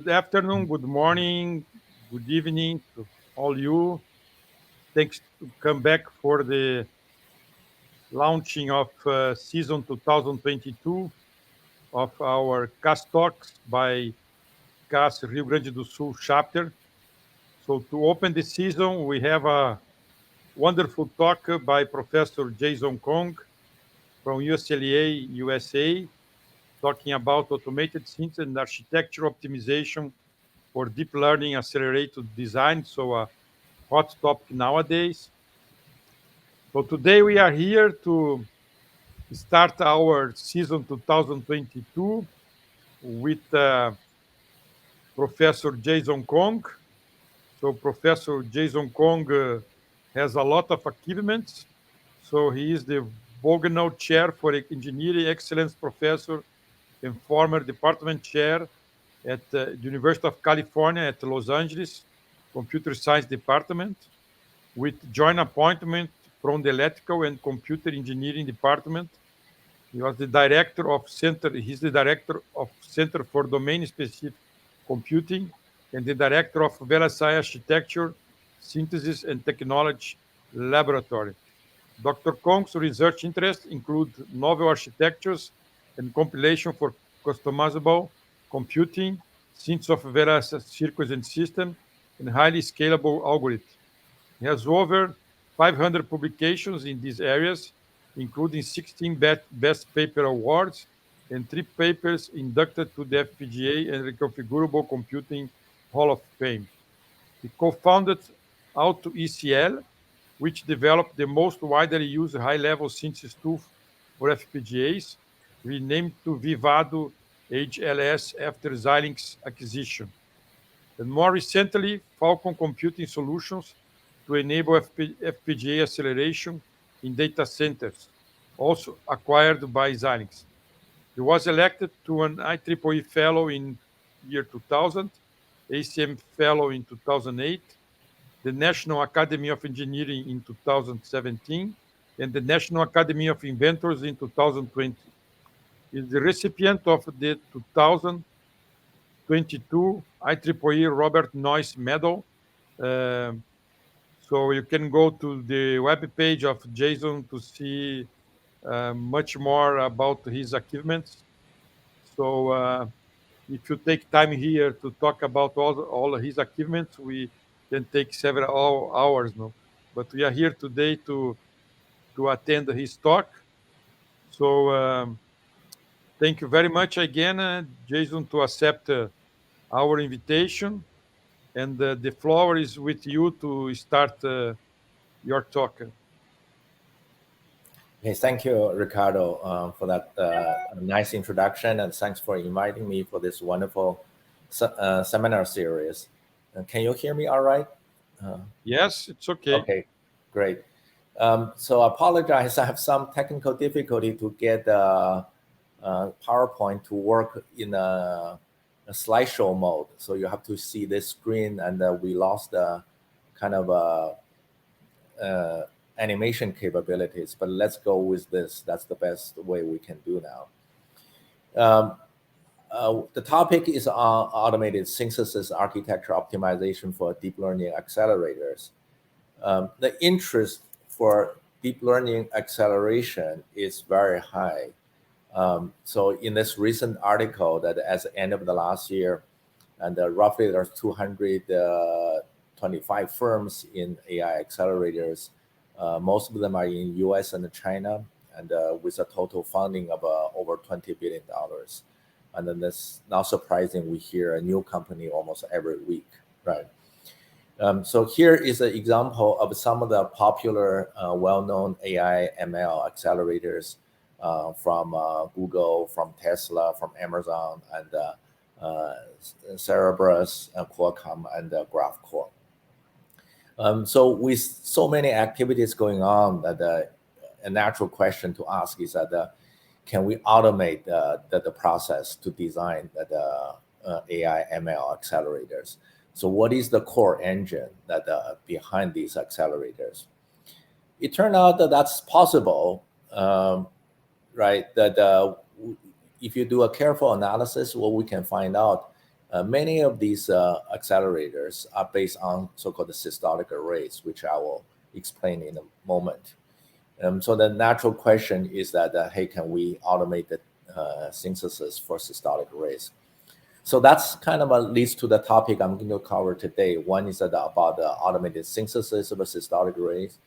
Good afternoon, good morning, good evening to all you. Thanks to come back for the launching of season 2022 of our CASS Talks by CASS Rio Grande do Sul chapter. So to open the season, we have a wonderful talk by Professor Jason Cong from UCLA, USA, talking about automated synthesis and architecture optimization for deep learning accelerated design. So a hot topic nowadays. So today we are here to start our season 2022 with Professor Jason Cong. So Professor Jason Cong has a lot of achievements. So he is the Vognal Chair for Engineering Excellence Professor and former department chair at the University of California at Los Angeles Computer Science Department, with joint appointment from the Electrical and Computer Engineering Department. He was the director of Center. He's the director of Center for Domain-Specific Computing and the director of VLSI Architecture, Synthesis and Technology Laboratory. Dr. Kong's research interests include novel architectures and compilation for customizable computing, synthesis of various circuits and systems, and highly scalable algorithms. He has over 500 publications in these areas, including 16 Best Paper Awards and 3 papers inducted to the FPGA and Reconfigurable Computing Hall of Fame. He co-founded AutoSA, which developed the most widely used high-level synthesis tool for FPGAs, renamed to Vivado HLS after Xilinx acquisition. And more recently, Falcon Computing Solutions to enable FPGA acceleration in data centers, also acquired by Xilinx. He was elected to an IEEE Fellow in year 2000, ACM Fellow in 2008, the National Academy of Engineering in 2017, and the National Academy of Inventors in 2020. He is the recipient of the 2022 IEEE Robert Noyce Medal. So you can go to the web page of Jason to see much more about his achievements. So if you take time here to talk about all his achievements, we can take several hours now. But we are here today to attend his talk. So thank you very much again, Jason, to accept our invitation. And the floor is with you to start your talk. Okay, thank you, Ricardo, for that nice introduction, and thanks for inviting me for this wonderful seminar series. Can you hear me all right? Yes, it's okay. Okay, great. So I apologize, I have some technical difficulty to get PowerPoint to work in a slideshow mode. So you have to see this screen, and we lost kind of animation capabilities, but let's go with this. That's the best way we can do now. The topic is automated synthesis architecture optimization for deep learning accelerators. The interest for deep learning acceleration is very high. So in this recent article that at the end of the last year, and roughly there's 225 firms in AI accelerators. Most of them are in US and China, and with a total funding of over $20 billion. And then that's not surprising, we hear a new company almost every week, right? So here is an example of some of the popular, well-known AI ML accelerators from Google, from Tesla, from Amazon, and Separable, Qualcomm, and GraphCore. So with so many activities going on, that a natural question to ask is that can we automate the process to design the AI ML accelerators? So what is the core engine that behind these accelerators? It turned out that that's possible, right? That if you do a careful analysis, what we can find out Many of these accelerators are based on so-called systolic arrays, which I will explain in a moment. So the natural question is that, hey, can we automate the synthesis for systolic arrays? So that's kind of leads to the topic I'm going to cover today. One is about the automated synthesis of a systolic arrays,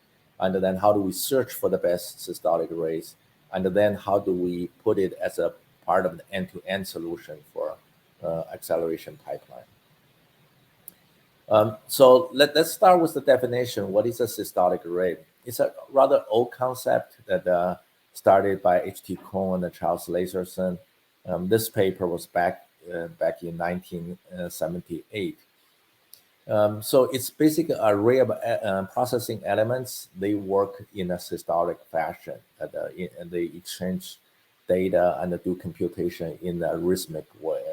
and then how do we search for the best systolic arrays, and then how do we put it as a part of the end-to-end solution for acceleration pipeline. So let's start with the definition. What is a systolic array? It's a rather old concept that started by H.T. Cong and Charles Laserson. This paper was back in 1978. So it's basically an array of processing elements. They work in a systolic fashion, and they exchange data and do computation in a rhythmic way.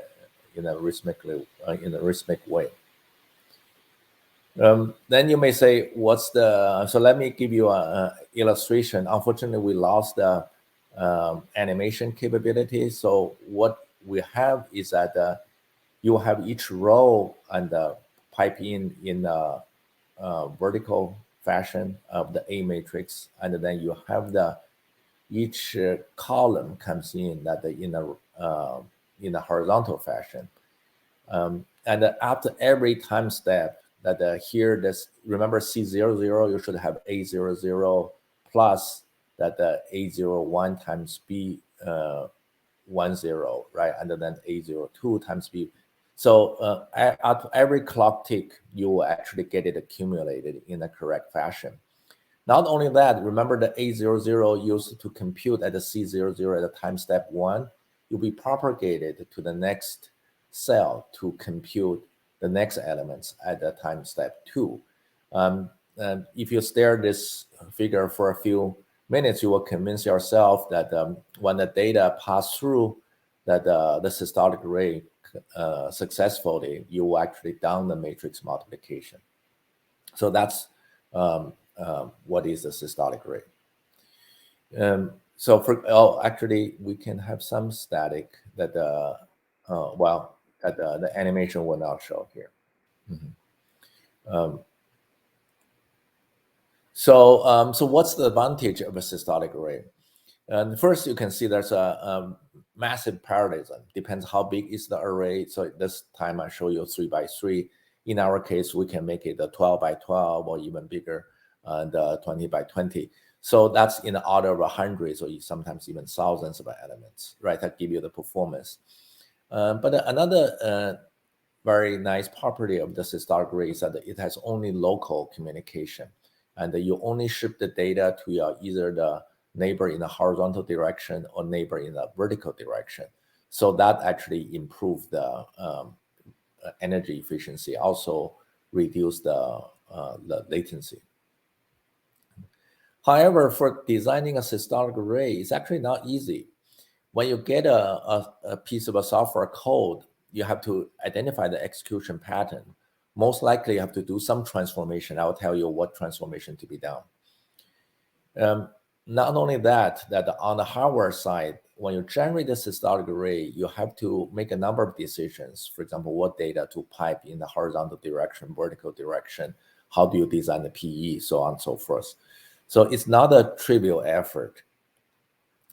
Then you may say, what's the, so let me give you an illustration. Unfortunately, we lost the animation capability. So what we have is that you have each row and pipe in a vertical fashion of the A matrix, and then you have each column comes in that in a horizontal fashion. And after every time step, that here, this, remember C00, you should have A00 plus that A01 times B10, right? And then A02 times B. So at every clock tick, you will actually get it accumulated in the correct fashion. Not only that, remember the A00 used to compute at the C00 at the time step 1, you'll be propagated to the next cell to compute the next elements at the time step 2. If you stare this figure for a few minutes, you will convince yourself that when the data pass through that the systolic array successfully, you will actually down the matrix multiplication. So that's what is a systolic array. So actually, we can have some static that the animation will not show here. So what's the advantage of a systolic array? And first, you can see there's a massive parallelism. Depends how big is the array. So this time I show you 3 by 3. In our case, we can make it a 12 by 12 or even bigger, and 20 by 20. So that's in the order of hundreds or sometimes even thousands of elements, right? That give you the performance. But another very nice property of the systolic array is that it has only local communication, and you only ship the data to either the neighbor in the horizontal direction or neighbor in the vertical direction. So that actually improves the energy efficiency, also reduce the latency. However, for designing a systolic array, it's actually not easy. When you get a piece of a software code, you have to identify the execution pattern. Most likely, you have to do some transformation. I'll tell you what transformation to be done. Not only that on the hardware side, when you generate a systolic array, you have to make a number of decisions. For example, what data to pipe in the horizontal direction, vertical direction, how do you design the PE, so on and so forth. So it's not a trivial effort.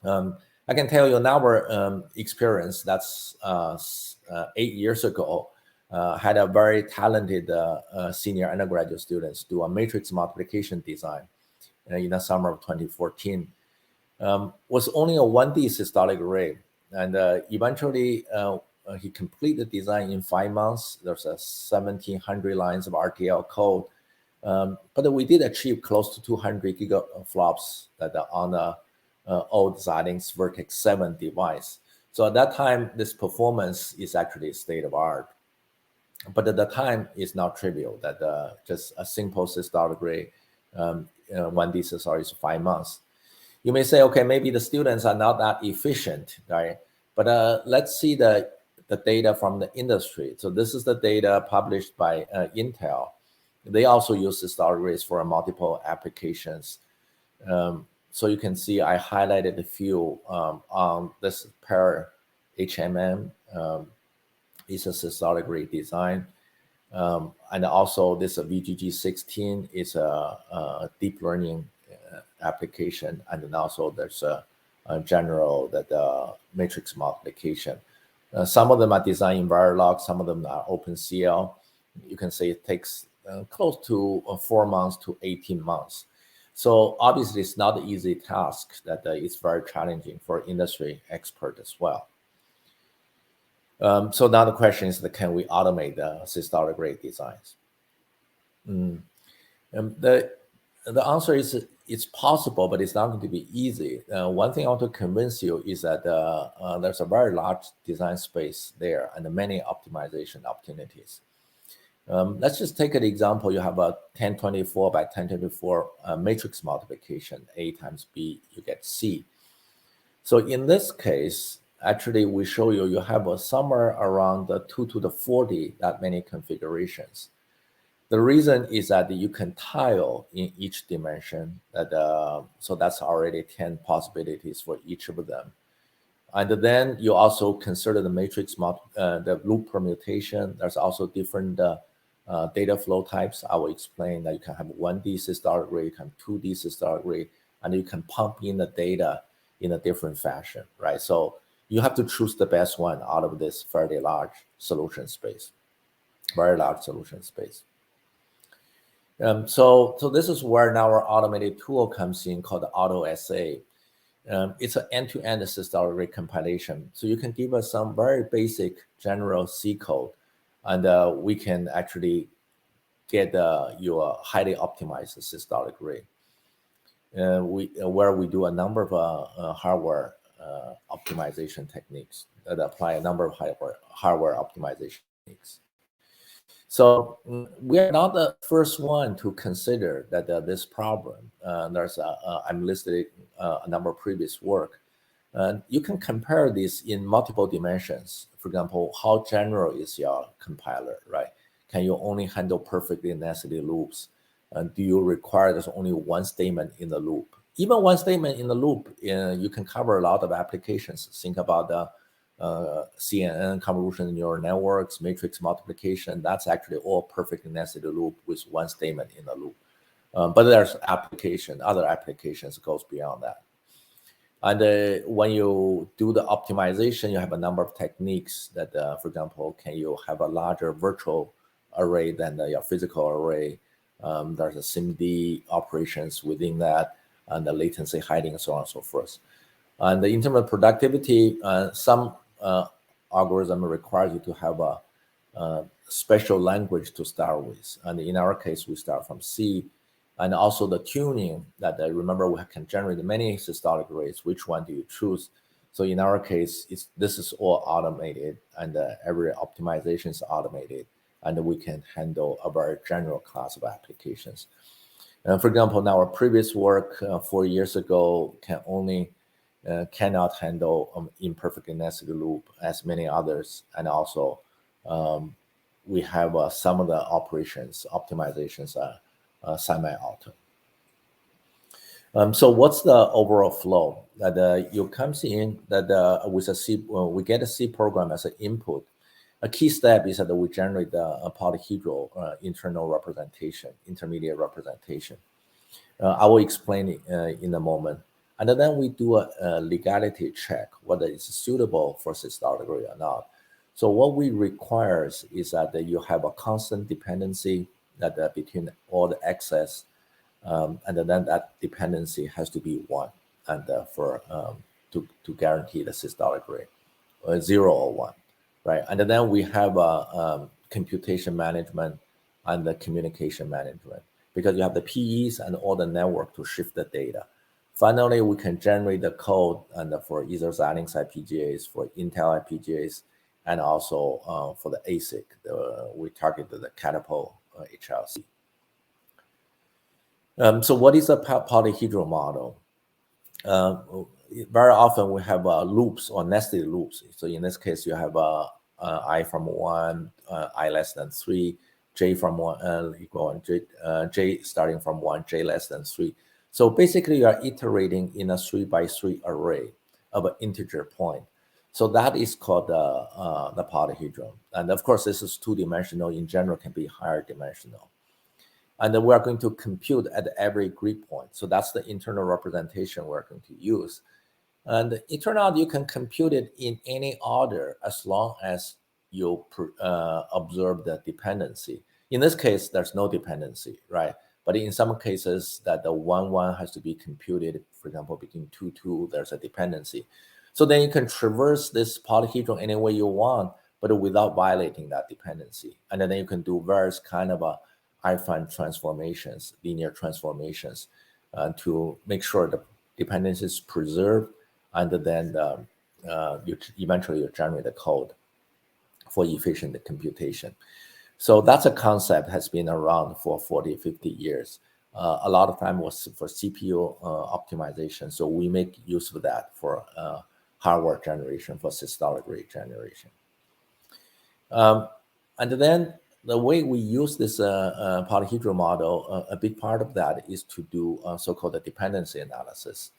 I can tell you in our experience, that's 8 years ago, had a very talented senior undergraduate students do a matrix multiplication design in the summer of 2014. Was only a 1D systolic array. And eventually, he completed the design in 5 months. There's 1,700 lines of RTL code. But we did achieve close to 200 gigaflops that are on the old Xilinx Vertex 7 device. So at that time, this performance is actually state of art. But at the time, it's not trivial that just a simple systolic array, 1D systolic is 5 months. You may say, okay, maybe the students are not that efficient, right? But let's see the data from the industry. So this is the data published by Intel. They also use systolic arrays for multiple applications. So you can see I highlighted a few on this per HMM. is a systolic rate design. And also this VGG16 is a deep learning application. And then also there's a general matrix multiplication. Some of them are designed in Verilog, some of them are OpenCL. You can say it takes close to 4 months to 18 months. So obviously it's not an easy task, that it's very challenging for industry expert as well. So now the question is, can we automate the systolic rate designs? The answer is it's possible, but it's not going to be easy. One thing I want to convince you is that there's a very large design space there and many optimization opportunities. Let's just take an example. You have a 1024 by 1024 matrix multiplication, A times B, you get C. So in this case, actually we show you have somewhere around the 2 to the 40, that many configurations. The reason is that you can tile in each dimension, so that's already 10 possibilities for each of them. And then you also consider the matrix, the loop permutation. There's also different data flow types. I will explain that you can have 1D systolic rate, you can have 2D systolic rate, and you can pump in the data in a different fashion, right? So you have to choose the best one out of this fairly large solution space, very large solution space. So this is where now our automated tool comes in, called the AutoSA. It's an end-to-end systolic rate compilation. So you can give us some very basic general C code, and we can actually get your highly optimized systolic rate. Where we do a number of hardware optimization techniques that apply a number of hardware optimization techniques. So we are not the first one to consider that this problem. I'm listed a number of previous work. You can compare this in multiple dimensions. For example, how general is your compiler, right? Can you only handle perfectly nested loops? Do you require there's only one statement in the loop? Even one statement in the loop, you can cover a lot of applications. Think about the CNN, convolution neural networks, matrix multiplication. That's actually all perfectly nested loop with one statement in the loop. But there's other applications goes beyond that. And when you do the optimization, you have a number of techniques that, for example, can you have a larger virtual array than your physical array? There's a SIMD operations within that, and the latency hiding, and so on and so forth. And in terms of productivity, some algorithm requires you to have a special language to start with. And in our case, we start from C. And also the tuning that, remember, we can generate many systolic rates. Which one do you choose? So in our case, this is all automated, and every optimization is automated, and we can handle a very general class of applications. For example, now our previous work 4 years ago cannot handle imperfectly nested loop as many others, and also we have some of the optimizations are semi-auto. So what's the overall flow? That you comes in that with a C, we get a C program as an input. A key step is that we generate a polyhedral internal representation, intermediate representation. I will explain it in a moment. And then we do a legality check, whether it's suitable for systolic rate or not. So what we require is that you have a constant dependency that between all the excess, and then that dependency has to be 1, and to guarantee the systolic rate, 0 or 1, right? And then we have computation management and the communication management, because you have the PEs and all the network to shift the data. Finally, we can generate the code and for either Xilinx FPGAs, for Intel FPGAs, and also for the ASIC. We targeted the Catapult HLC. So what is a polyhedral model? Very often we have loops or nested loops. So in this case, you have I from 1, I less than 3, J from 1 equal J starting from 1, J less than 3. So basically, you are iterating in a 3 by 3 array of an integer point. So that is called the polyhedral. And of course, this is two-dimensional. In general, can be higher dimensional. And then we are going to compute at every grid point. So that's the internal representation we're going to use. And it turned out you can compute it in any order as long as you observe the dependency. In this case, there's no dependency, right? But in some cases that the 1 has to be computed, for example, between 2, there's a dependency. So then you can traverse this polyhedron any way you want, but without violating that dependency. And then you can do various kind of affine transformations, linear transformations, to make sure the dependency is preserved, and then you eventually generate the code for efficient computation. So that's a concept has been around for 40, 50 years. A lot of time was for CPU optimization. So we make use of that for hardware generation, for systolic rate generation. And then the way we use this polyhedral model, a big part of that is to do so-called dependency analysis.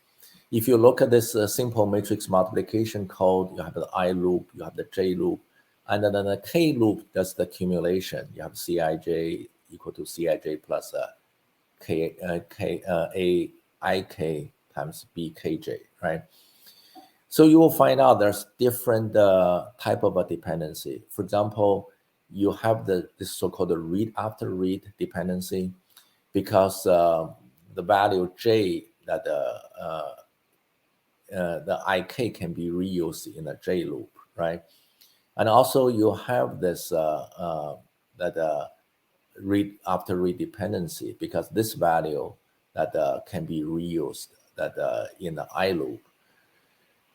If you look at this simple matrix multiplication code, you have the I loop, you have the J loop, and then the K loop does the accumulation. You have Cij equal to Cij plus Aik times Bkj, right? So you will find out there's different type of a dependency. For example, you have this so-called read after read dependency, because the value J that the Ik can be reused in a J loop, right? And also you have this read after read dependency, because this value that can be reused in the I loop.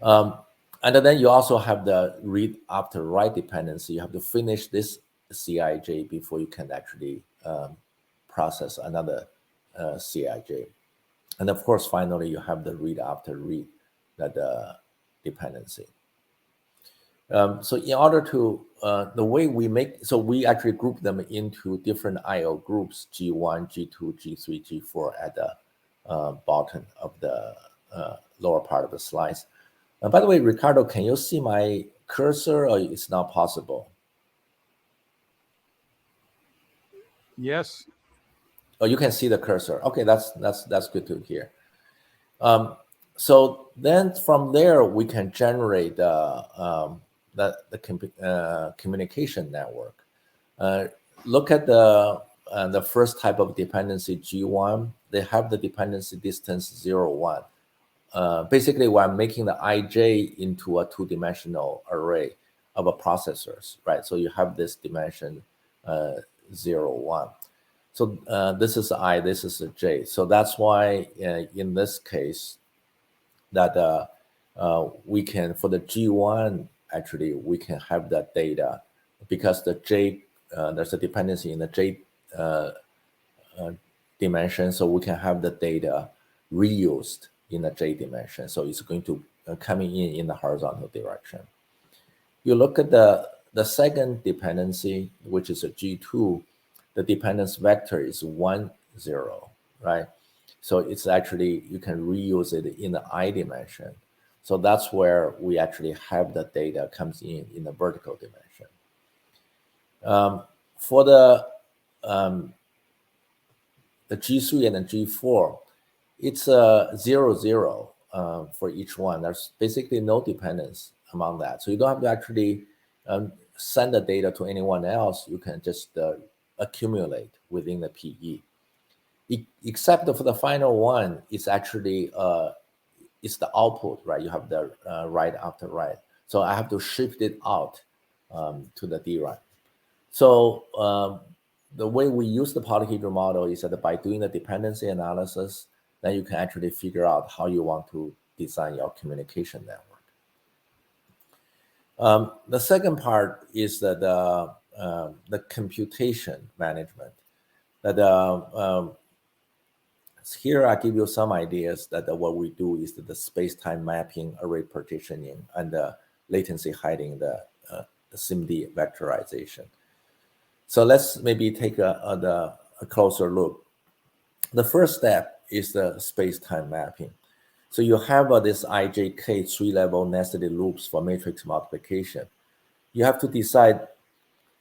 And then you also have the read after write dependency. You have to finish this Cij before you can actually process another Cij. And of course, finally, you have the read after read dependency. So in order to, the way we make, so we actually group them into different IO groups, G1, G2, G3, G4 at the bottom of the lower part of the slice. By the way, Ricardo, can you see my cursor, or it's not possible? Yes. Oh, you can see the cursor. Okay, that's good to hear. So then from there, we can generate the communication network. Look at the first type of dependency, G1. They have the dependency distance 0, 1. Basically, we're making the Ij into a two-dimensional array of processors, right? So you have this dimension 0, 1. So this is I, this is a J. So that's why in this case that we can, for the G1, actually, we can have that data, because the J, there's a dependency in the J dimension, so we can have the data reused in the J dimension. So it's going to coming in the horizontal direction. You look at the second dependency, which is a G2, the dependence vector is 1, 0, right? So it's actually, you can reuse it in the I dimension. So that's where we actually have the data comes in the vertical dimension. For the G3 and the G4, it's 0, 0 for each one. There's basically no dependence among that. So you don't have to actually send the data to anyone else. You can just accumulate within the PE. Except for the final one, it's actually it's the output, right? You have the write after write. So I have to shift it out to the DRAM. So the way we use the polyhedral model is that by doing the dependency analysis, then you can actually figure out how you want to design your communication network. The second part is that the computation management. That here I give you some ideas that what we do is the space-time mapping, array partitioning, and the latency hiding, the SIMD vectorization. So let's maybe take a closer look. The first step is the space-time mapping. So you have this IJK 3-level nested loops for matrix multiplication. You have to decide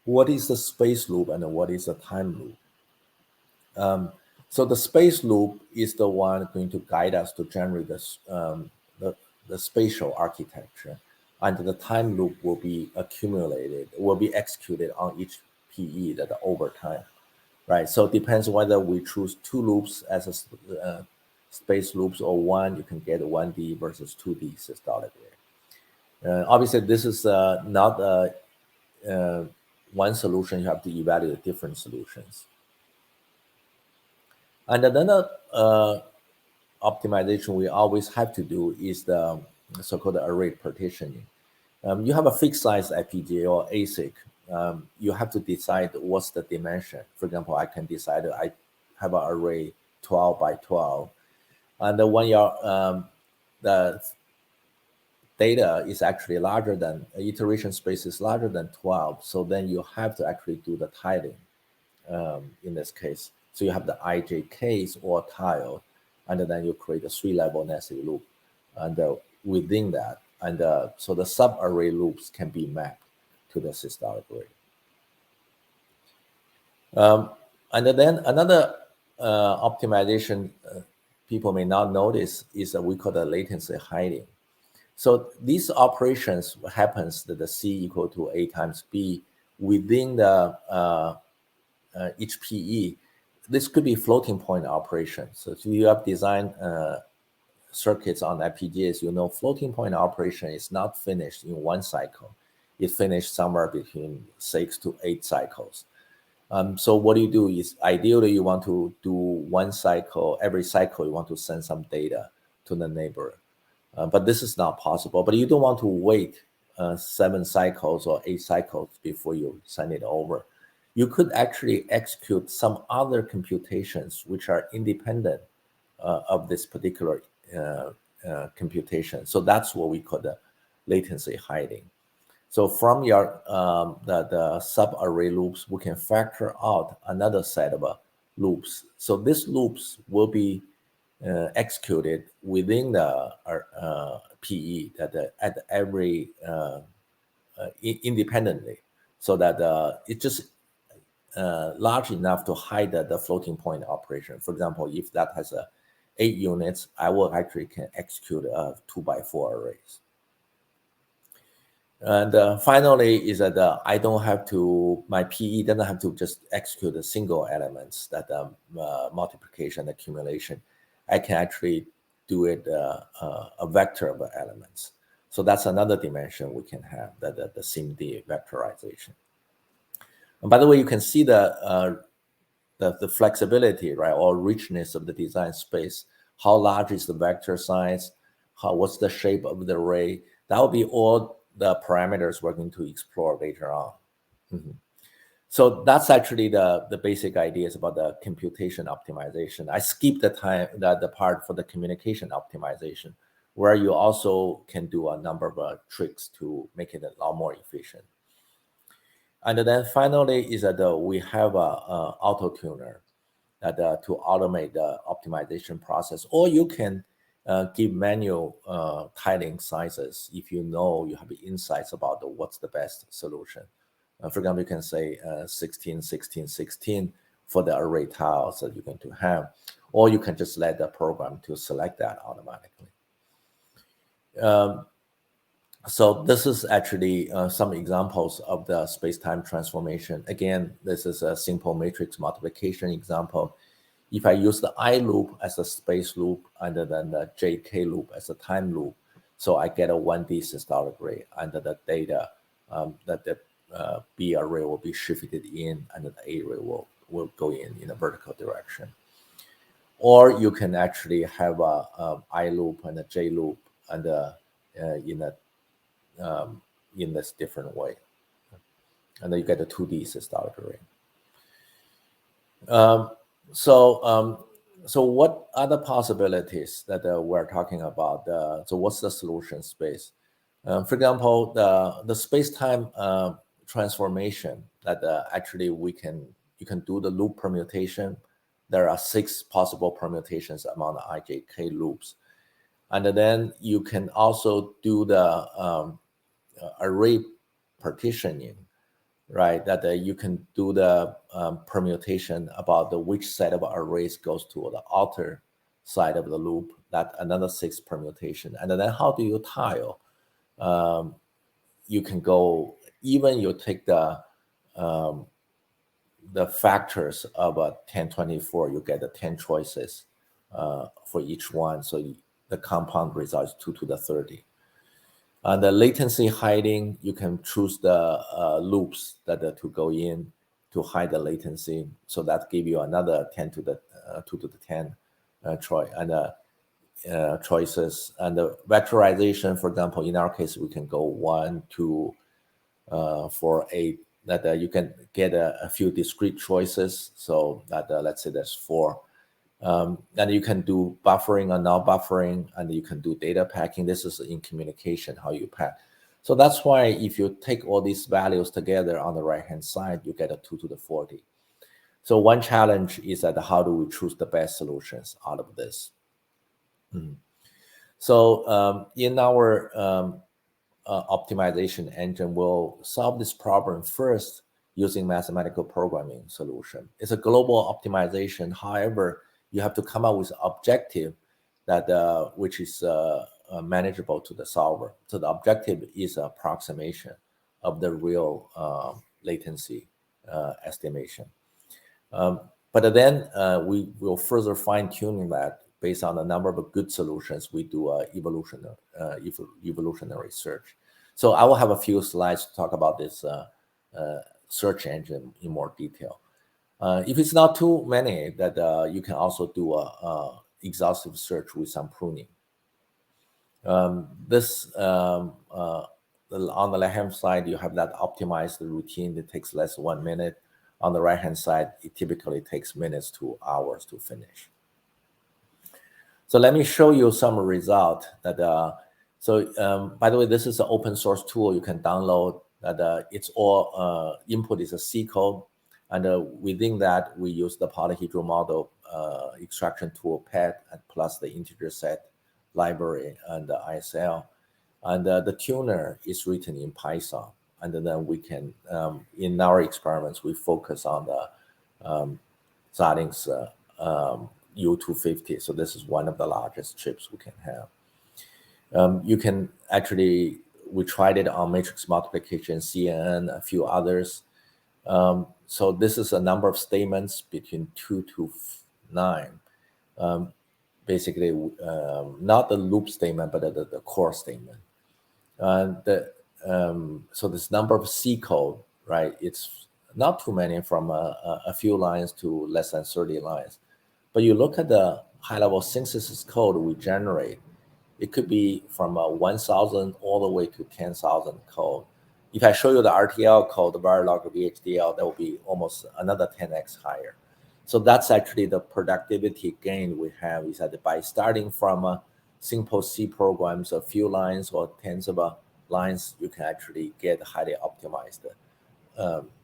what is the space loop and what is the time loop. So the space loop is the one going to guide us to generate this, the spatial architecture, and the time loop will be executed on each PE that over time, right? So it depends whether we choose 2 loops as a space loops or 1, you can get 1D versus 2D systolic array. Obviously, this is not one solution. You have to evaluate different solutions. And another optimization we always have to do is the so-called array partitioning. You have a fixed size FPGA or ASIC. You have to decide what's the dimension. For example, I can decide I have an array 12 by 12. And when the data is actually larger than, iteration space is larger than 12, so then you have to actually do the tiling in this case. So you have the IJKs or tile, and then you create a 3-level nested loop. And within that, and so the sub-array loops can be mapped to the systolic array. And then another optimization people may not notice is we call the latency hiding. So these operations happens that the C equal to A times B within the each PE. This could be floating point operation. So if you have designed circuits on FPGAs, you know floating point operation is not finished in 1 cycle. It finished somewhere between 6 to 8 cycles. So what you do is ideally you want to do 1 cycle, every cycle you want to send some data to the neighbor. But this is not possible. But you don't want to wait 7 cycles or 8 cycles before you send it over. You could actually execute some other computations which are independent of this particular computation. So that's what we call the latency hiding. So from your the sub-array loops, we can factor out another set of loops. So these loops will be executed within the PE at every independently, so that it's just large enough to hide the floating point operation. For example, if that has 8 units, I will actually can execute 2x4 arrays. And finally is that I don't have to, my PE doesn't have to just execute the single elements, that multiplication, accumulation. I can actually do it a vector of elements. So that's another dimension we can have, the SIMD vectorization. And by the way, you can see the flexibility, right, or richness of the design space. How large is the vector size? What's the shape of the array? That will be all the parameters we're going to explore later on. So that's actually the basic ideas about the computation optimization. I skipped the part for the communication optimization, where you also can do a number of tricks to make it a lot more efficient. And then finally is that we have a auto tuner that to automate the optimization process, or you can give manual tiling sizes if you know you have insights about what's the best solution. For example, you can say 16, 16, 16 for the array tiles that you're going to have, or you can just let the program to select that automatically. So this is actually some examples of the space-time transformation. Again, this is a simple matrix multiplication example. If I use the I loop as a space loop and then the JK loop as a time loop, so I get a 1D systolic array, and the data that the B array will be shifted in, and the A array will go in a vertical direction. Or you can actually have a I loop and a J loop, and in this different way, and then you get a 2D systolic array. So what are the possibilities that we're talking about? So what's the solution space? For example, the space-time transformation that actually you can do the loop permutation. There are 6 possible permutations among the IJK loops. And then you can also do the array partitioning, right? That you can do the permutation about which set of arrays goes to the outer side of the loop. That another 6 permutation. And then how do you tile? You can go, even you take the factors of 1024, you get the 10 choices for each one. So the compound result is 2 to the 30. And the latency hiding, you can choose the loops that to go in to hide the latency. So that give you another 10 to the 2 to the 10 choices. And the vectorization, for example, in our case, we can go 1, 2, 4, 8. That you can get a few discrete choices. So that let's say there's 4. And you can do buffering or not buffering, and you can do data packing. This is in communication, how you pack. So that's why if you take all these values together on the right-hand side, you get a 2 to the 40. So one challenge is that how do we choose the best solutions out of this? So in our optimization engine, we'll solve this problem first using mathematical programming solution. It's a global optimization. However, you have to come up with objective that which is manageable to the solver. So the objective is approximation of the real latency estimation. But then we will further fine-tuning that based on a number of good solutions. We do evolutionary search. So I will have a few slides to talk about this search engine in more detail. If it's not too many, that you can also do a exhaustive search with some pruning. On the left-hand side, you have that optimized routine that takes less than 1 minute. On the right-hand side, it typically takes minutes to hours to finish. So let me show you some result that. By the way, this is an open source tool you can download. That it's all input is a C code, and within that we use the polyhedral model extraction tool PET plus the integer set library and the ISL, and the tuner is written in Python. And then we can, in our experiments, we focus on the Xilinx U250. So this is one of the largest chips we can have. You can actually, we tried it on matrix multiplication, CNN, a few others. So this is a number of statements between 2 to 9. Basically, not the loop statement, but the core statement. So this number of C code, right? It's not too many, from a few lines to less than 30 lines. But you look at the high-level synthesis code we generate, it could be from 1,000 all the way to 10,000 code. If I show you the RTL code, the Verilog VHDL, that will be almost another 10x higher. So that's actually the productivity gain we have, is that by starting from a simple C programs, a few lines or tens of lines, you can actually get highly optimized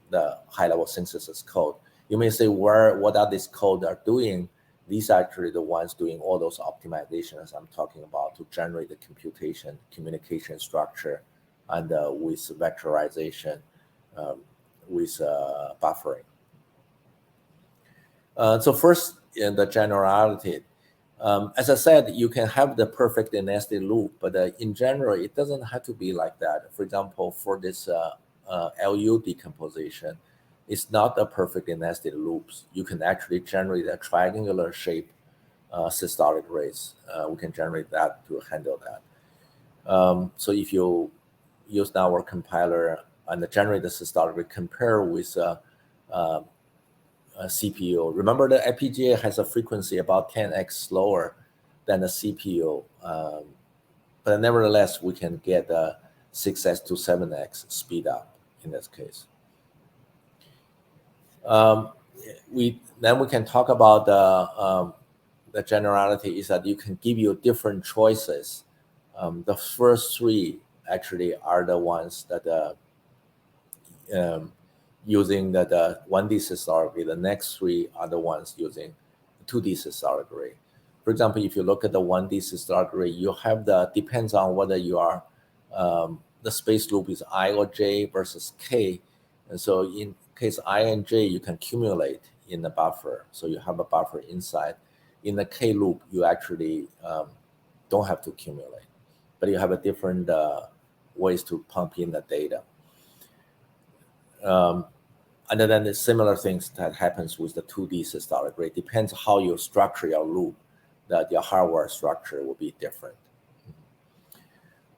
the high-level synthesis code. You may say, what are these code are doing? These are actually the ones doing all those optimizations I'm talking about to generate the computation, communication structure, and with vectorization, with buffering. So first, in the generality, as I said, you can have the perfect and nested loop, but in general, it doesn't have to be like that. For example, for this LU decomposition, it's not a perfect and nested loops. You can actually generate a triangular shape systolic rays. We can generate that to handle that. So if you use our compiler and generate the systolic ray, compare with a CPU. Remember, the FPGA has a frequency about 10x slower than the CPU, but nevertheless, we can get 6x to 7x speed up in this case. Then we can talk about the generality is that you can give you different choices. The first 3 actually are the ones that using the 1D systolic ray. The next 3 are the ones using 2D systolic ray. For example, if you look at the 1D systolic array, you have depends on whether you are, the space loop is I or J versus K. And so in case I and J, you can accumulate in the buffer. So you have a buffer inside. In the K loop, you actually don't have to accumulate, but you have a different ways to pump in the data. And then the similar things that happens with the 2D systolic array. Depends how you structure your loop, that your hardware structure will be different.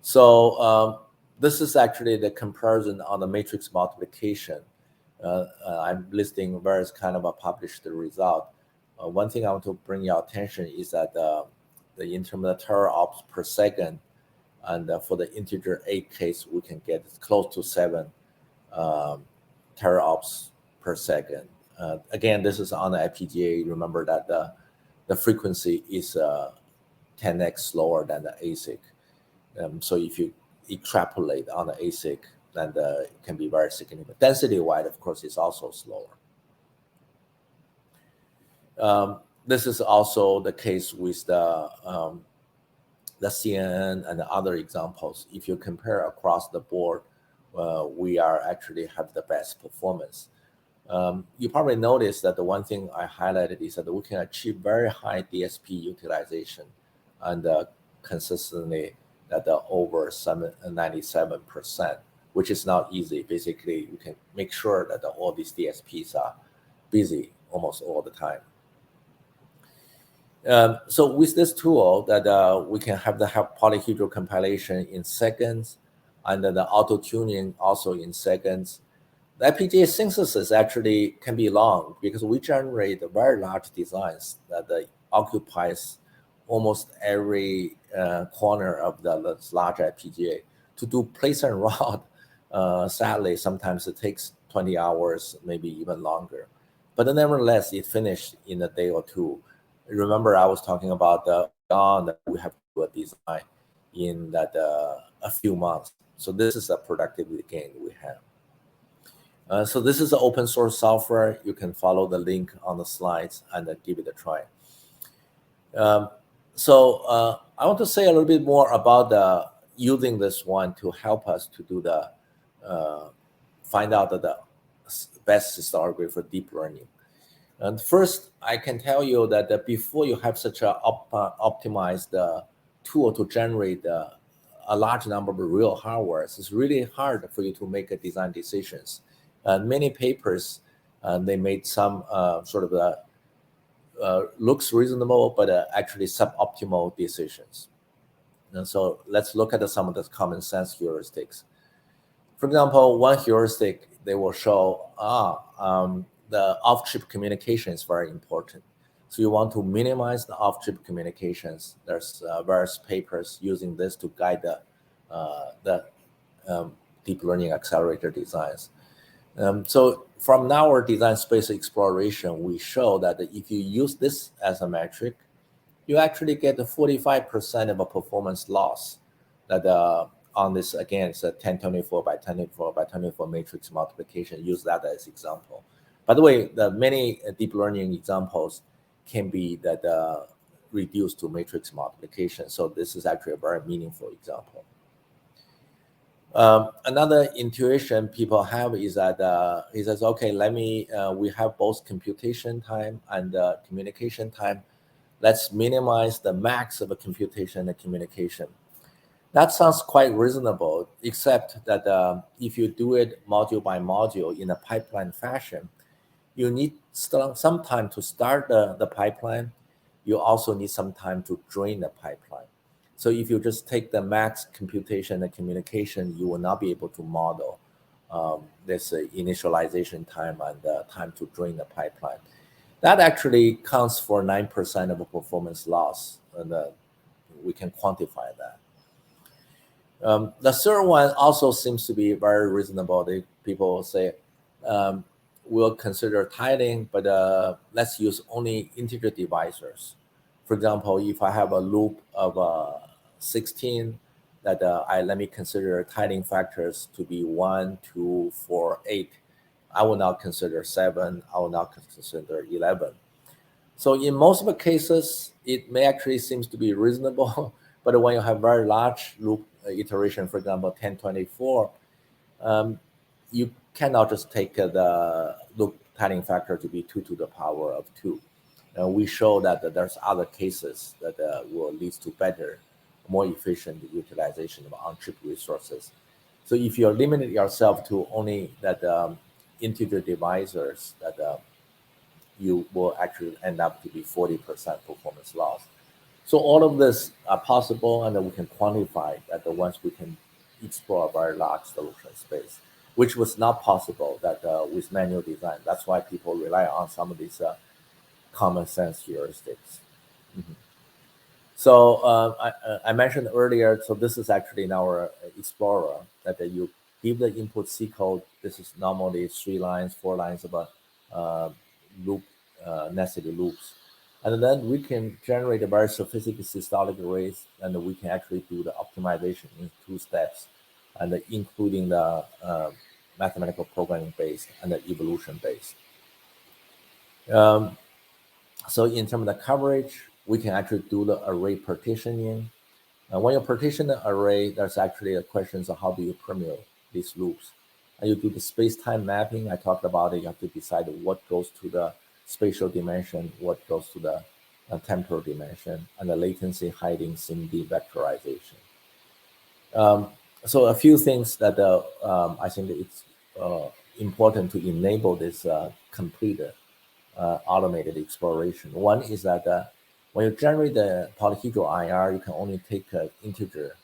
So this is actually the comparison on the matrix multiplication. I'm listing various kind of published result. One thing I want to bring your attention is that in terms of the teraops per second, and for the integer 8 case, we can get close to 7 teraops per second. Again, this is on the FPGA. Remember that the frequency is 10x slower than the ASIC. So if you extrapolate on the ASIC, then it can be very significant. Density-wise, of course, is also slower. This is also the case with the CNN and the other examples. If you compare across the board, we are actually have the best performance. You probably noticed that the one thing I highlighted is that we can achieve very high DSP utilization and consistently at over 97%, which is not easy. Basically, you can make sure that all these DSPs are busy almost all the time. So with this tool that we can have polyhedral compilation in seconds, and then the auto tuning also in seconds. The FPGA synthesis actually can be long because we generate very large designs that occupies almost every corner of the large FPGA. To do place and route, sadly, sometimes it takes 20 hours, maybe even longer. But nevertheless, it finished in a day or two. Remember, I was talking about that we have to do a design in that a few months. So this is a productivity gain we have. So this is an open source software. You can follow the link on the slides and give it a try. So I want to say a little bit more about using this one to help us to do find out the best systolic for deep learning. And first, I can tell you that before you have such a optimized tool to generate a large number of real hardware, it's really hard for you to make design decisions. Many papers, they made some sort of looks reasonable, but actually suboptimal decisions. And so let's look at some of the common sense heuristics. For example, one heuristic, they will show, the off-chip communication is very important. So you want to minimize the off-chip communications. There's various papers using this to guide the deep learning accelerator designs. So from our design space exploration, we show that if you use this as a metric, you actually get a 45% of a performance loss. That on this, again, it's a 1024 by 1024 by 1024 matrix multiplication. Use that as example. By the way, the many deep learning examples can be reduced to matrix multiplication. So this is actually a very meaningful example. Another intuition people have is that he says, okay, we have both computation time and communication time. Let's minimize the max of a computation and communication. That sounds quite reasonable, except that if you do it module by module in a pipeline fashion, you need some time to start the pipeline. You also need some time to drain the pipeline. So if you just take the max computation and communication, you will not be able to model this initialization time and time to drain the pipeline. That actually counts for 9% of a performance loss, and we can quantify that. The third one also seems to be very reasonable. People say, we'll consider tithing, but let's use only integer divisors. For example, if I have a loop of 16, that let me consider tithing factors to be 1, 2, 4, 8. I will not consider 7. I will not consider 11. So in most of the cases, it may actually seems to be reasonable, but when you have very large loop iteration, for example, 1024, you cannot just take the loop tiling factor to be 2 to the power of 2. We show that there's other cases that will lead to better, more efficient utilization of on-chip resources. So if you're limiting yourself to only that integer divisors, that you will actually end up to be 40% performance loss. So all of this are possible, and then we can quantify that once we can explore a very large solution space, which was not possible that with manual design. That's why people rely on some of these common sense heuristics. Mm-hmm. So I mentioned earlier, so this is actually in our Explorer, that you give the input C code. This is normally 3 lines, 4 lines of a loop, nested loops. And then we can generate a very sophisticated systolic arrays, and we can actually do the optimization in 2 steps, and including the mathematical programming based and the evolution based. So in terms of the coverage, we can actually do the array partitioning. When you partition the array, there's actually a question of how do you permute these loops. And you do the space-time mapping. I talked about it. You have to decide what goes to the spatial dimension, what goes to the temporal dimension, and the latency hiding SIMD vectorization. So a few things that I think it's important to enable this complete automated exploration. One is that when you generate the polyhedral IR, you can only take integer,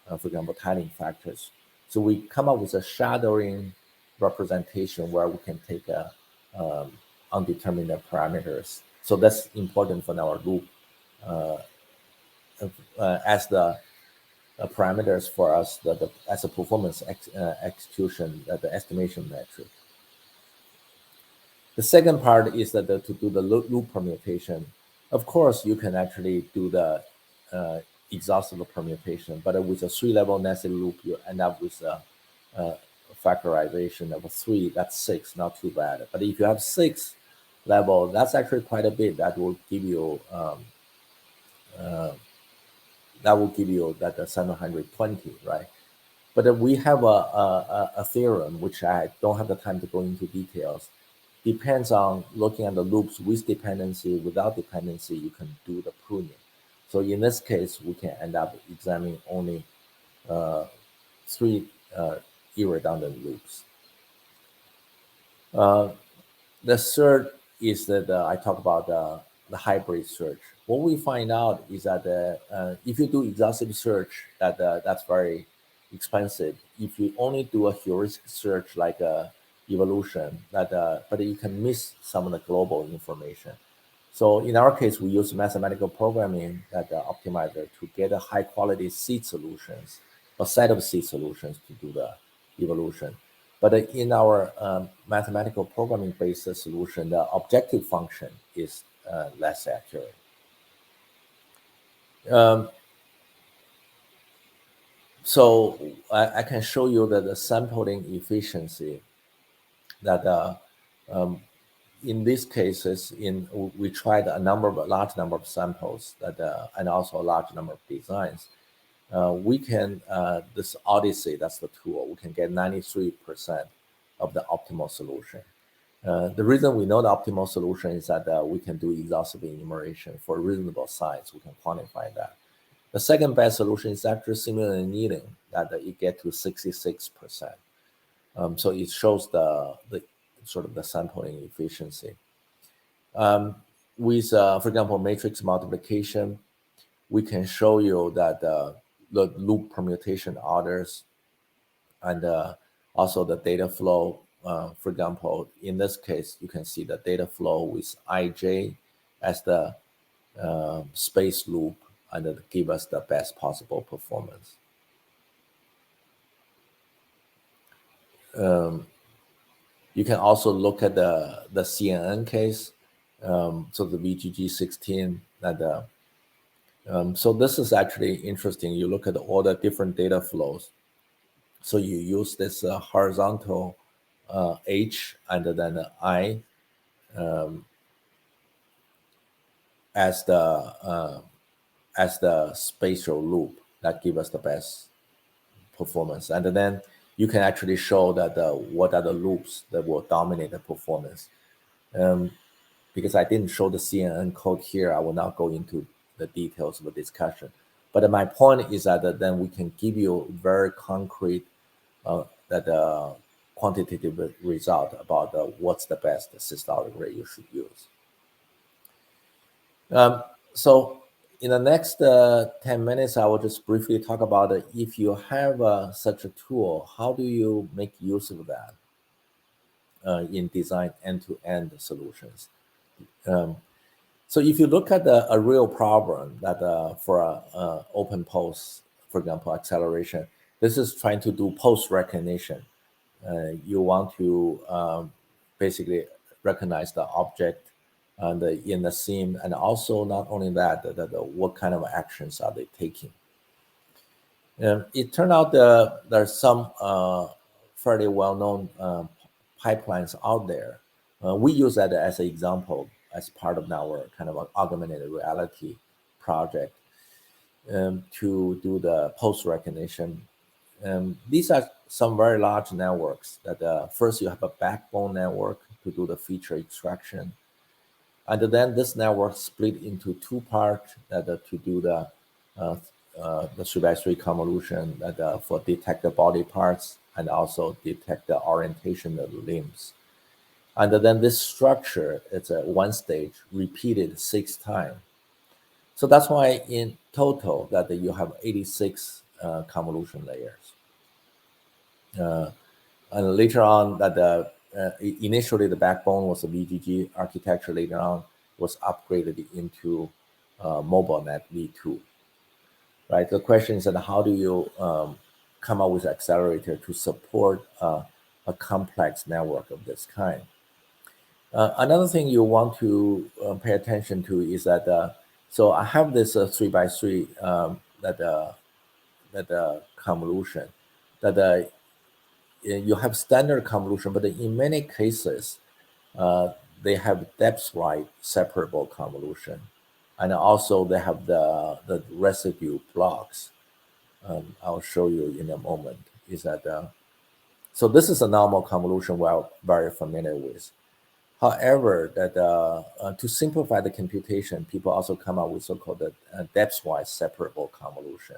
for example, tiling factors. So we come up with a shadowing representation where we can take undetermined parameters. So that's important for our loop as the parameters for us as a performance execution, the estimation metric. The second part is that to do the loop permutation. Of course, you can actually do the exhaustive permutation, but with a 3-level nested loop, you end up with a factorization of 3. That's 6, not too bad. But if you have 6 level, that's actually quite a bit. That will give you that 720, right? But we have a theorem which I don't have the time to go into details. Depends on looking at the loops with dependency, without dependency, you can do the pruning. So in this case, we can end up examining only 3 irredundant loops. The third is that I talk about the hybrid search. What we find out is that if you do exhaustive search, that's very expensive. If you only do a heuristic search like evolution, but you can miss some of the global information. So in our case, we use mathematical programming that optimizer to get a high quality seed solutions, a set of seed solutions to do the evolution. But in our mathematical programming based solution, the objective function is less accurate. So I can show you that the sampling efficiency that in these cases, we tried a large number of samples that and also a large number of designs. We can this AutoSA, that's the tool. We can get 93% of the optimal solution. The reason we know the optimal solution is that we can do exhaustive enumeration for reasonable size. We can quantify that. The second best solution is actually similar annealing, that it get to 66%. So it shows the sort of the sampling efficiency. With, for example, matrix multiplication, we can show you that the loop permutation orders and also the data flow. For example, in this case, you can see the data flow with IJ as the space loop, and it give us the best possible performance. You can also look at the CNN case, so the VGG16. So this is actually interesting. You look at all the different data flows. So you use this horizontal H and then I, as the spatial loop that give us the best performance. And then you can actually show that what are the loops that will dominate the performance. Because I didn't show the CNN code here, I will not go into the details of the discussion. But my point is that then we can give you very concrete quantitative result about what's the best systolic rate you should use. So in the next 10 minutes, I will just briefly talk about if you have such a tool, how do you make use of that in design end-to-end solutions? So if you look at a real problem that for a open post, for example, acceleration, this is trying to do post recognition. You want to basically recognize the object and in the scene, and also not only that, what kind of actions are they taking. It turned out there's some fairly well-known pipelines out there. We use that as an example as part of our kind of augmented reality project to do the post recognition. These are some very large networks that first you have a backbone network to do the feature extraction. And then this network split into two parts that to do the 3x3 convolution that for detect the body parts and also detect the orientation of the limbs. And then this structure, it's a one stage repeated 6 times. So that's why in total that you have 86 convolution layers. And later on that initially the backbone was a VGG architecture, later on was upgraded into MobileNet V2. Right, the question is that how do you come up with an accelerator to support a complex network of this kind? Another thing you want to pay attention to is that so I have this 3x3 that convolution that you have standard convolution, but in many cases they have depth-wise separable convolution, and also they have the residue blocks. I'll show you in a moment. Is that so? This is a normal convolution we're very familiar with. However, that to simplify the computation, people also come up with so-called depth-wise separable convolution.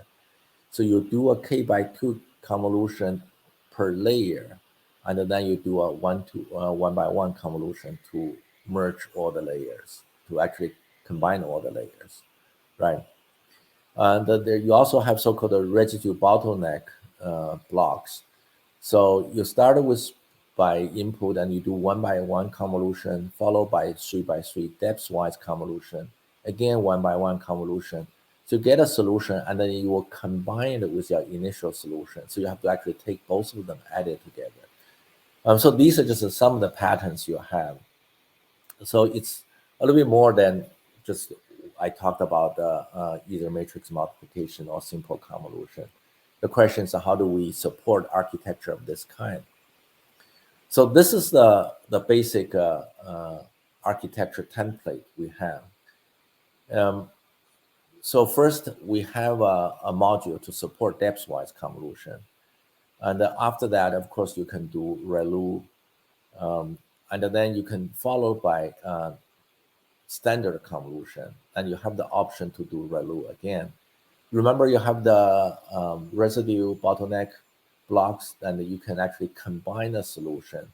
So you do a k/2 convolution per layer, and then you do a 1-by-1 convolution to merge all the layers, to actually combine all the layers, right? And there you also have so-called residue bottleneck blocks. So you start with by input and you do 1-by-1 convolution, followed by 3x3 depth-wise convolution, again 1-by-1 convolution, to get a solution, and then you will combine it with your initial solution. So you have to actually take both of them, add it together. So these are just some of the patterns you have. So it's a little bit more than just I talked about either matrix multiplication or simple convolution. The question is how do we support architecture of this kind? So this is the basic architecture template we have. So first we have a module to support depth-wise convolution. And after that, of course, you can do ReLU. And then you can follow by standard convolution. And you have the option to do ReLU again. Remember, you have the residue bottleneck blocks, and you can actually combine a solution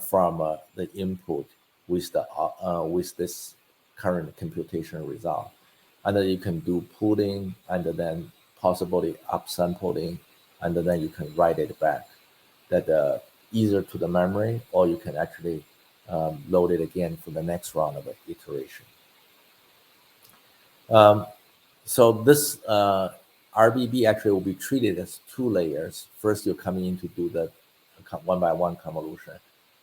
from the input with this current computation result. And then you can do pooling, and then possibly upsampling, and then you can write it back that either to the memory, or you can actually load it again for the next round of iteration. So this RBB actually will be treated as 2 layers. First, you're coming in to do the 1-by-1 convolution,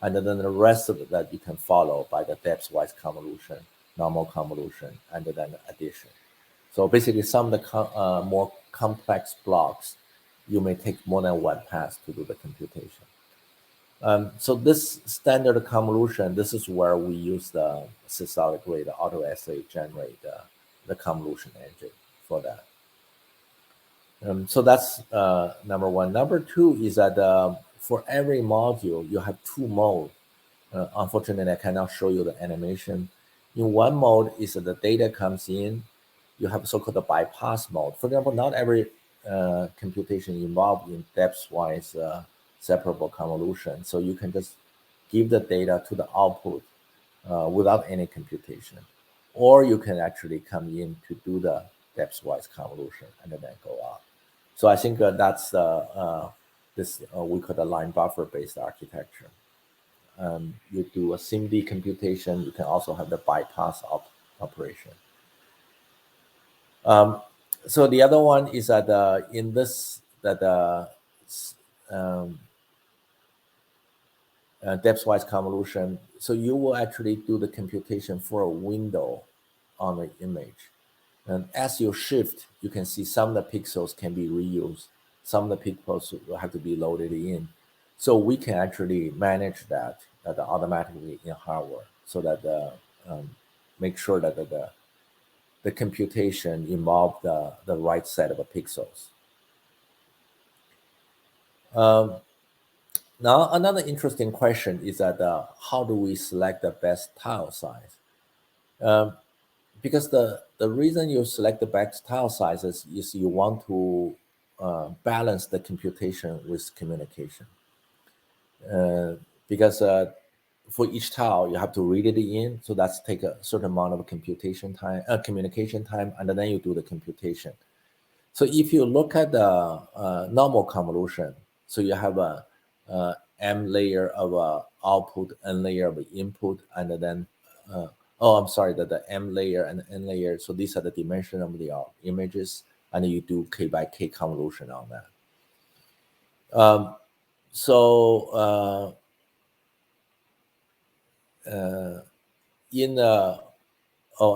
and then the rest of it that you can follow by the depth-wise convolution, normal convolution, and then addition. So basically, some of the more complex blocks, you may take more than one pass to do the computation. So this standard convolution, this is where we use the systolic rate, the AutoSA generate the convolution engine for that. So that's number one. Number two is that for every module, you have two modes. Unfortunately, I cannot show you the animation. In one mode is that the data comes in, you have so-called the bypass mode. For example, not every computation involved in depth-wise separable convolution. So you can just give the data to the output without any computation. Or you can actually come in to do the depth-wise convolution and then go out. So I think that's this we call the line buffer based architecture. You do a SIMD computation. You can also have the bypass operation. So the other one is that in this depth-wise convolution, so you will actually do the computation for a window on the image. And as you shift, you can see some of the pixels can be reused. Some of the pixels will have to be loaded in. So we can actually manage that automatically in hardware so that make sure that the computation involve the right set of pixels. Now, another interesting question is that how do we select the best tile size? Because the reason you select the best tile sizes is you want to balance the computation with communication. Because for each tile, you have to read it in, so that's take a certain amount of computation time, communication time, and then you do the computation. So if you look at the normal convolution, so you have a M layer of output, N layer of input, and then the M layer and N layer. So these are the dimension of the images, and you do K by K convolution on that.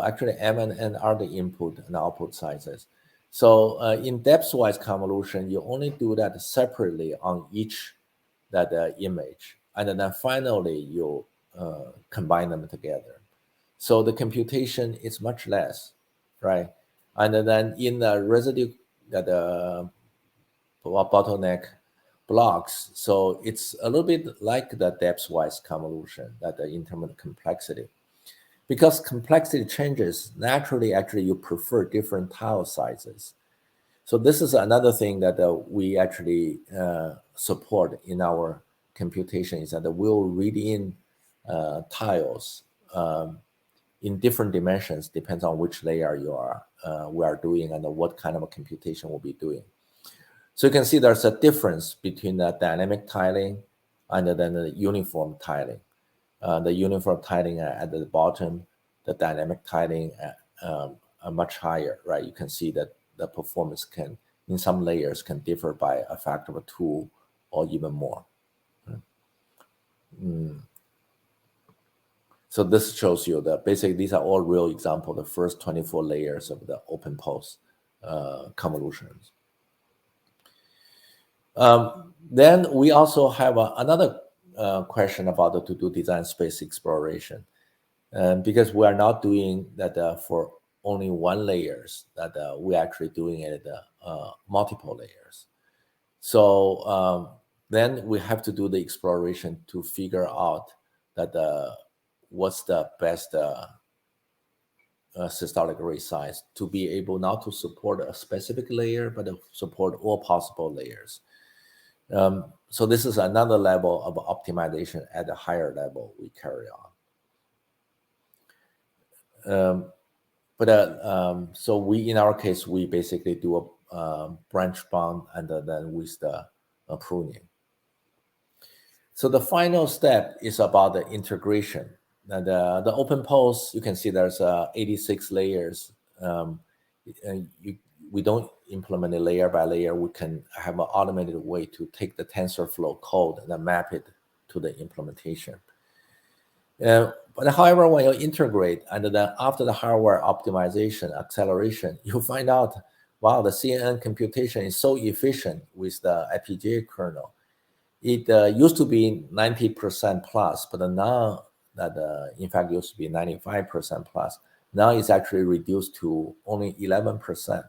Actually M and N are the input and output sizes. So in depth-wise convolution, you only do that separately on each image, and then finally you combine them together. So the computation is much less, right? And then in the residue bottleneck blocks, so it's a little bit like the depth-wise convolution in terms of complexity. Because complexity changes, naturally, actually, you prefer different tile sizes. So this is another thing that we actually support in our computation is that we'll read in tiles in different dimensions, depends on which layer we are doing and what kind of a computation we'll be doing. So you can see there's a difference between the dynamic tiling and then the uniform tiling. The uniform tiling at the bottom, the dynamic tiling are much higher, right? You can see that the performance can, in some layers, can differ by a factor of 2 or even more. So this shows you that basically these are all real examples, the first 24 layers of the open pulse convolutions. Then we also have another question about the to-do design space exploration. Because we are not doing that for only one layers, that we're actually doing it multiple layers. So then we have to do the exploration to figure out that what's the best systolic array size to be able not to support a specific layer, but to support all possible layers. So this is another level of optimization at a higher level we carry on. So we, in our case, we basically do a branch bound and then with the pruning. So the final step is about the integration. And the open pulse, you can see there's 86 layers. We don't implement it layer by layer. We can have an automated way to take the TensorFlow code and then map it to the implementation. But however, when you integrate and then after the hardware optimization, acceleration, you find out, wow, the CNN computation is so efficient with the FPGA kernel. It used to be 90% plus, but now that in fact used to be 95% plus. Now it's actually reduced to only 11%.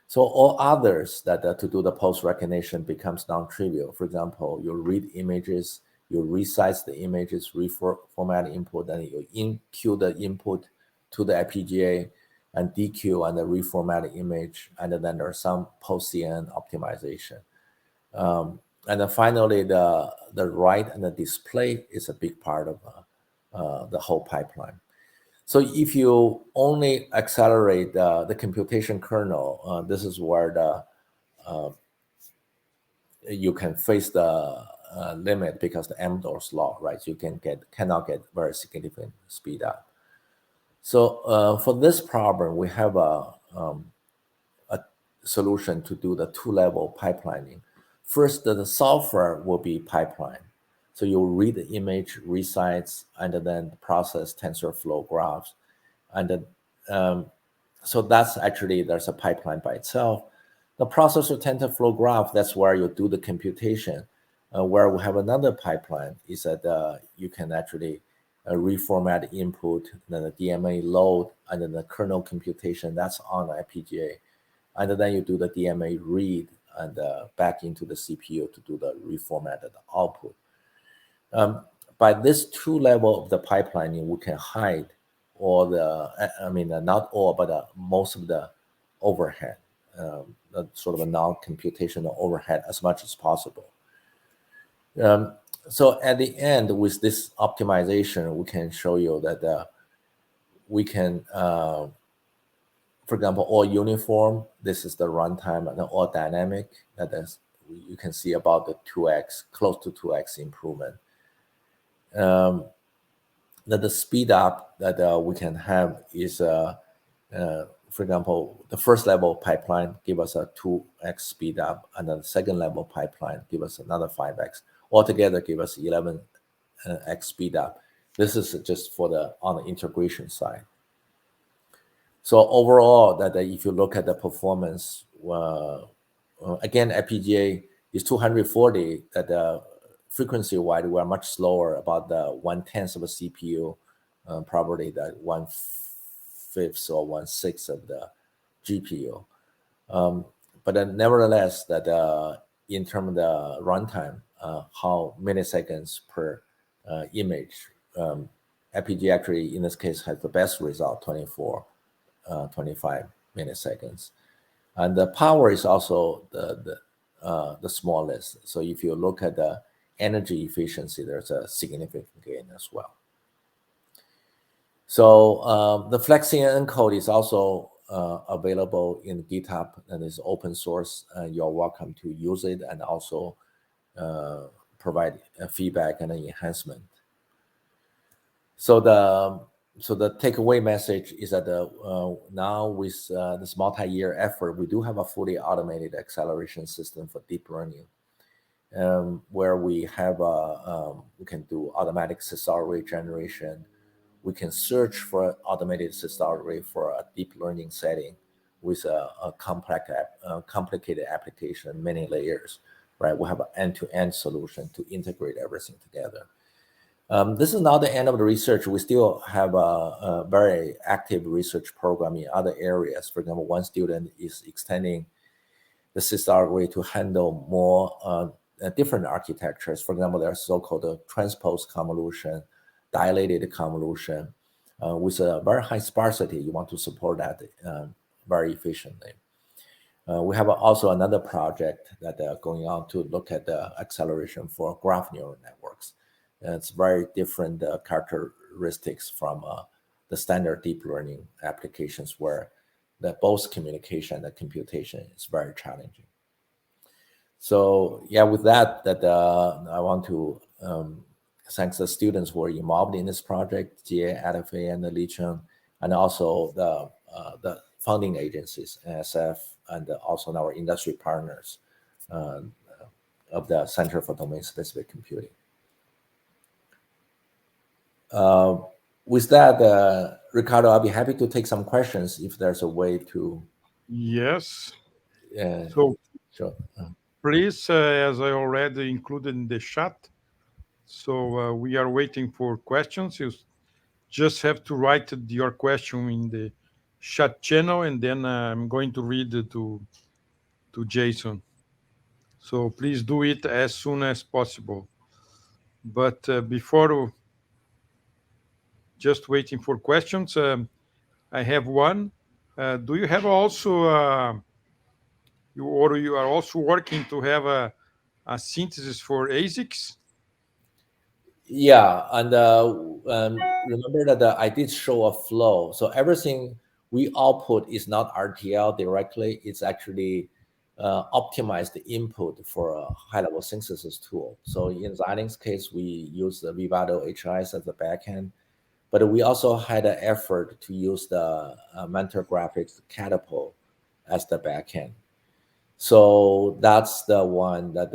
So all others that to do the post recognition becomes non-trivial. For example, you read images, you resize the images, reformat input, and you enqueue the input to the FPGA and dequeue and reformat the image, and then there's some post-CNN optimization. And then finally, the write and the display is a big part of the whole pipeline. So if you only accelerate the computation kernel, this is where you can face the limit because the Amdahl's law, right? So you cannot get very significant speed up. So for this problem, we have a solution to do the two-level pipelining. First, the software will be pipeline. So you'll read the image, resize, and then process TensorFlow graphs. And so that's actually, there's a pipeline by itself. The processor TensorFlow graph, that's where you do the computation. Where we have another pipeline is that you can actually reformat input, then the DMA load, and then the kernel computation, that's on the FPGA. And then you do the DMA read and back into the CPU to do the reformatted output. By this two level of the pipelining, we can hide all the, not all, but most of the overhead, sort of a non-computational overhead as much as possible. So at the end, with this optimization, we can show you that we can, for example, all uniform, this is the runtime, and all dynamic, that is, you can see about the 2x, close to 2x improvement. That the speed up that we can have is, for example, the first level pipeline give us a 2x speed up, and then the second level pipeline give us another 5x. Altogether give us 11x speed up. This is just for on the integration side. So overall, that if you look at the performance, again, FPGA is 240, that frequency-wide, we are much slower, about the 1/10 of a CPU, probably the 1/5 or 1/6 of the GPU. But then nevertheless, that in terms of the runtime, how milliseconds per image, FPGA actually in this case has the best result, 25 milliseconds. And the power is also the smallest. So if you look at the energy efficiency, there's a significant gain as well. So the FlexCNN code is also available in GitHub, and is open source. You're welcome to use it and also provide feedback and enhancement. So the takeaway message is that now with this multi-year effort, we do have a fully automated acceleration system for deep learning, where we have we can do automatic systolic rate generation. We can search for automated systolic rate for a deep learning setting with a complicated application, many layers, right? We have an end-to-end solution to integrate everything together. This is not the end of the research. We still have a very active research program in other areas. For example, one student is extending the systolic rate to handle more different architectures. For example, there's so-called transpose convolution, dilated convolution, with a very high sparsity. You want to support that very efficiently. We have also another project that going on to look at the acceleration for graph neural networks. It's very different characteristics from the standard deep learning applications, where both communication and computation is very challenging. So yeah, with that, I want to thank the students who are involved in this project, Jie, Adafei, and Li Cheng, and also the funding agencies, NSF, and also our industry partners of the Center for Domain-Specific Computing. With that, Ricardo, I'll be happy to take some questions if there's a way to. Yes. So sure. please, as I already included in the chat, so we are waiting for questions. You just have to write your question in the chat channel, and then I'm going to read it to Jason. So please do it as soon as possible. But before just waiting for questions, I have one. Do you have also you are also working to have a synthesis for ASICs? Yeah, and remember that I did show a flow. So everything we output is not RTL directly. It's actually optimized input for a high-level synthesis tool. So in Xilinx case, we use the Vivado HIs as the backend, but we also had an effort to use the Mentor Graphics Catapult as the backend. So that's the one that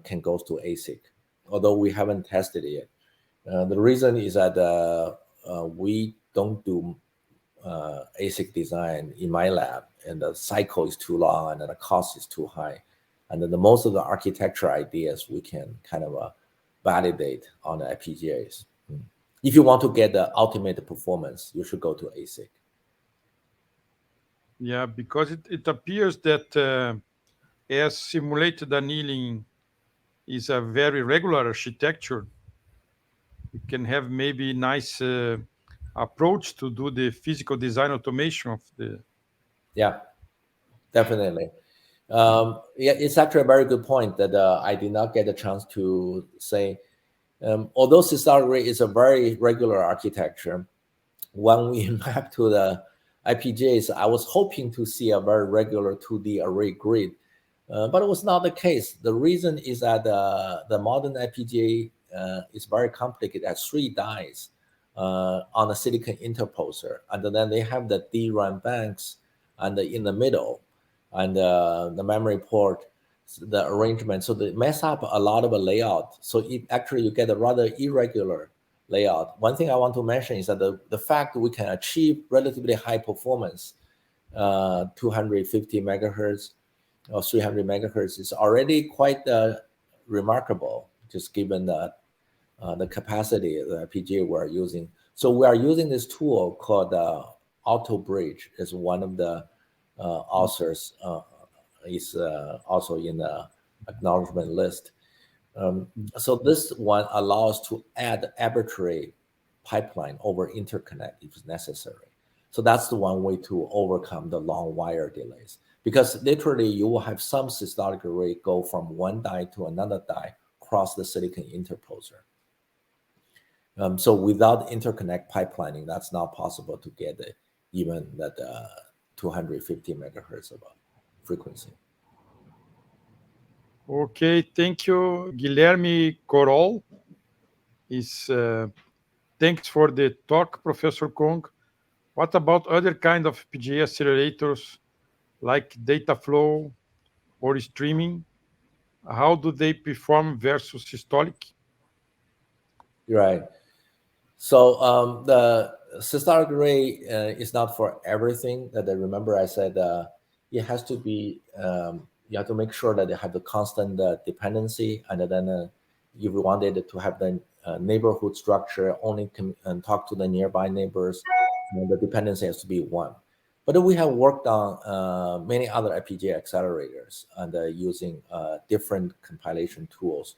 can go to ASIC, although we haven't tested it yet. The reason is that we don't do ASIC design in my lab, and the cycle is too long and the cost is too high. And then most of the architecture ideas we can kind of validate on the FPGAs. If you want to get the ultimate performance, you should go to ASIC. Yeah, because it appears that as simulated annealing is a very regular architecture, you can have maybe nice approach to do the physical design automation of the. Yeah, definitely. Yeah, it's actually a very good point that I did not get a chance to say. Although Systolic is a very regular architecture, when we map to the IPGAs, I was hoping to see a very regular 2D array grid, but it was not the case. The reason is that the modern IPGA is very complicated. It has 3 dies on a silicon interposer, and then they have the DRAM banks and in the middle, and the memory port, the arrangement. So they mess up a lot of the layout. So it actually you get a rather irregular layout. One thing I want to mention is that the fact we can achieve relatively high performance, 250 megahertz or 300 megahertz is already quite remarkable, just given the capacity of the FPGA we're using. So we are using this tool called Auto Bridge. Is one of the authors is also in the acknowledgement list. So this one allows to add arbitrary pipeline over interconnect if necessary. So that's the one way to overcome the long wire delays. Because literally you will have some systolic array go from one die to another die across the silicon interposer. So without interconnect pipelining, that's not possible to get even that 250 megahertz of frequency. Okay, thank you, Guilherme Corol. Thanks for the talk, Professor Cong. What about other kind of FPGA accelerators like data flow or streaming? How do they perform versus Systolic? Right. So the systolic array is not for everything. That I remember I said it has to be. You have to make sure that they have the constant dependency, and then if you wanted to have the neighborhood structure, only can talk to the nearby neighbors. The dependency has to be 1. But we have worked on many other FPGA accelerators and using different compilation tools.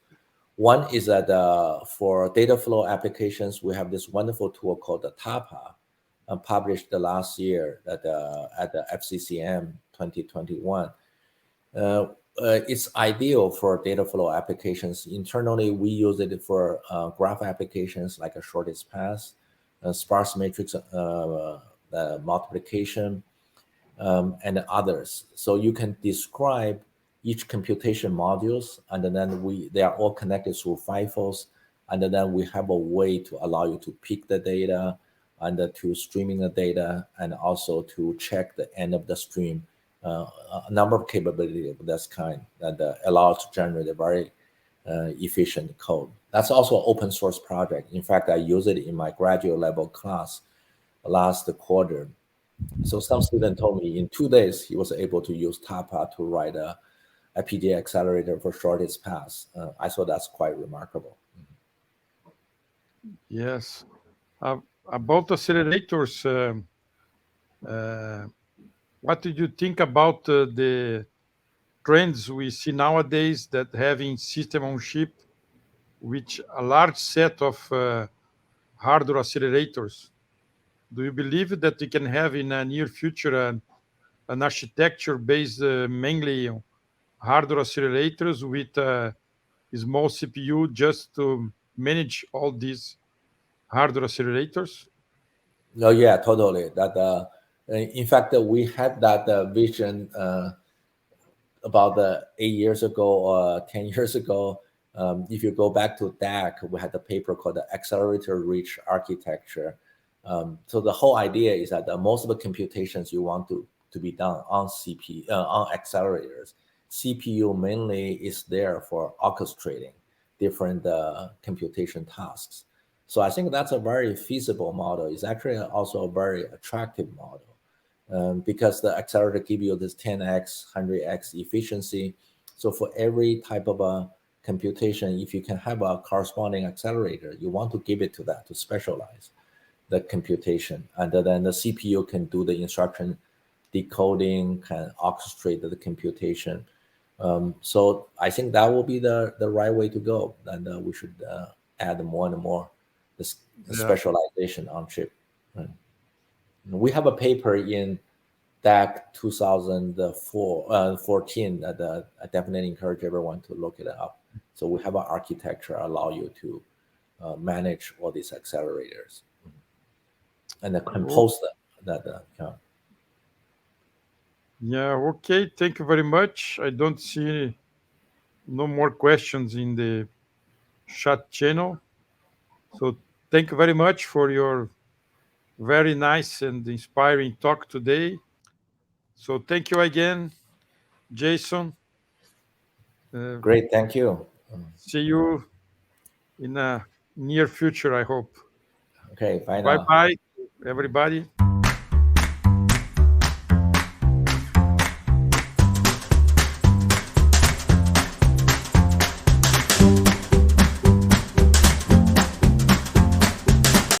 One is that for data flow applications, we have this wonderful tool called the TAPA, published last year at the FCCM 2021. It's ideal for data flow applications. Internally, we use it for graph applications like a shortest path, sparse matrix multiplication, and others. So you can describe each computation modules, and then they are all connected through FIFOs, and then we have a way to allow you to pick the data and to streaming the data, and also to check the end of the stream. A number of capabilities of this kind that allows to generate a very efficient code. That's also an open source project. In fact, I use it in my graduate level class last quarter. So some student told me in 2 days he was able to use TAPA to write a FPGA accelerator for shortest path. I thought that's quite remarkable. Yes. About accelerators, uh, what did you think about the trends we see nowadays that having system on chip, which a large set of hardware accelerators? Do you believe that we can have in a near future an architecture based mainly on hardware accelerators with a small CPU just to manage all these hardware accelerators? Oh yeah, totally. That in fact, we had that vision about 8 years ago or 10 years ago. If you go back to DAC, we had a paper called the Accelerator Rich Architecture. So the whole idea is that most of the computations you want to be done on on accelerators. CPU mainly is there for orchestrating different computation tasks. So I think that's a very feasible model. It's actually also a very attractive model. Because the accelerator give you this 10x, 100x efficiency. So for every type of a computation, if you can have a corresponding accelerator, you want to give it to that to specialize the computation. And then the CPU can do the instruction decoding, can orchestrate the computation. So I think that will be the right way to go. And we should add more and more the Yeah. specialization on chip. Right? We have a paper in DAC 2014 that I definitely encourage everyone to look it up. So we have an architecture allow you to manage all these accelerators and then Oh, compose them. yeah. Okay. Thank you very much. I don't see no more questions in the chat channel. So thank you very much for your very nice and inspiring talk today. So thank you again, Jason. Uh, Great, thank you. See you in a near future, I hope. Okay, bye Bye now. bye, everybody.